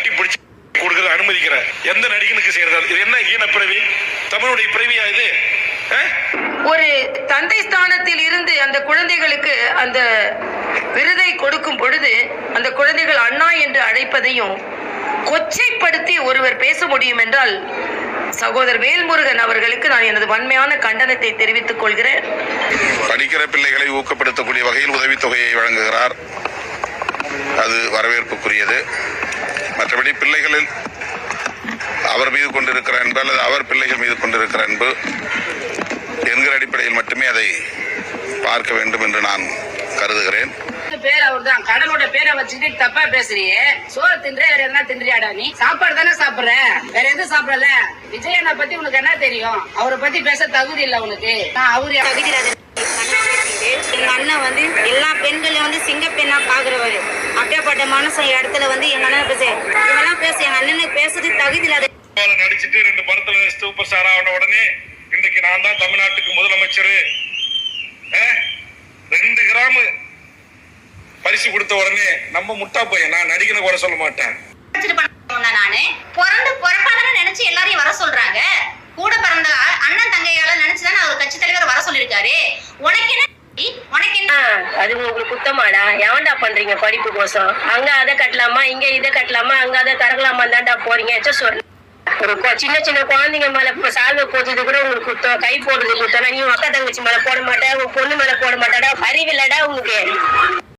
கட்டி பிடிச்சு கொடுக்கறது அனுமதிக்கிற எந்த நடிகனுக்கு செய்யறது? இது என்ன ஈன பிறவி? தமிழுடைய பிறவியா இது? ஒரு தந்தை ஸ்தானத்தில் இருந்து அந்த குழந்தைகளுக்கு அந்த விருதை கொடுக்கும் பொழுது அந்த குழந்தைகள் அண்ணா என்று அழைப்பதையும் கொச்சைப்படுத்தி ஒருவர் பேச முடியும் என்றால் சகோதரர் வேல்முருகன் அவர்களுக்கு நான் எனது வன்மையான கண்டனத்தை தெரிவித்துக் கொள்கிறேன். படிக்கிற பிள்ளைகளை ஊக்கப்படுத்தக்கூடிய வகையில் உதவித்தொகையை வழங்குகிறார். அது வரவேற்புக்குரியது. மற்றபடி பிள்ளைகளில் அவர் மீது கொண்டிருக்கிற அன்பு அல்லது அவர் பிள்ளைகள் மீது கொண்டிருக்கிற அன்பு என்கிற அடிப்படையில் மட்டுமே அதை பார்க்க வேண்டும் என்று நான் கருதுகிறேன். பேர் அவர் தான் கடனோட பேரை வச்சுட்டு தப்பா பேசுறியே. சோறு தின்ற வேற என்ன தின்றியாடா? நீ சாப்பாடு தானே சாப்பிடுற, வேற எதுவும் சாப்பிடல. விஜயனை பத்தி உனக்கு என்ன தெரியும்? அவரை பத்தி பேச தகுதி இல்ல உனக்கு. அவரு எங்க அண்ணன் வந்து எல்லா பெண்களையும் வந்து சிங்க பெண்ணா பாக்குறவரு. அப்படியேப்பட்ட மனுஷன் இடத்துல வந்து எங்க அண்ணன் பேச இவெல்லாம் பேச எங்க அண்ணனுக்கு பேசுறது தகுதி இல்லாத நடிச்சுட்டு 2 படத்துல சூப்பர் ஸ்டார் ஆன உடனே இன்றைக்கு நான் தான் தமிழ்நாட்டுக்கு முதலமைச்சர் 2 கிராம் பரிசு கொடுத்த உடனே நம்ம முட்டா பையன். நான் நடிகனை கூட சொல்ல மாட்டேன். நானு பொறப்பாளன்னு நினைச்சு எல்லாரையும் வர சொல்றாங்க. கூட பிறந்த அண்ணன் தங்கையால நினைச்சுதானே அவர் கட்சி தலைவர் வர சொல்லிருக்காரு. உனக்கு என்ன அது உங்களுக்கு குத்தமாடா? எவன்டா பண்றீங்க படிப்பு கோசம்? அங்க அதை கட்டலாமா, இங்க இதை கட்டலாமா, அங்க அதை கறக்கலாமா தான்டா போறீங்க. ஒரு சின்ன சின்ன குழந்தைங்க மேல சால்வை போடுறது கூட உங்களுக்கு குத்தம், கை போடுறது குத்தம். நீ அக்கா தங்கச்சி மேல போட மாட்டேன், உன் பொண்ணு மேல போட மாட்டாடா? அறிவில்லடா உங்களுக்கு?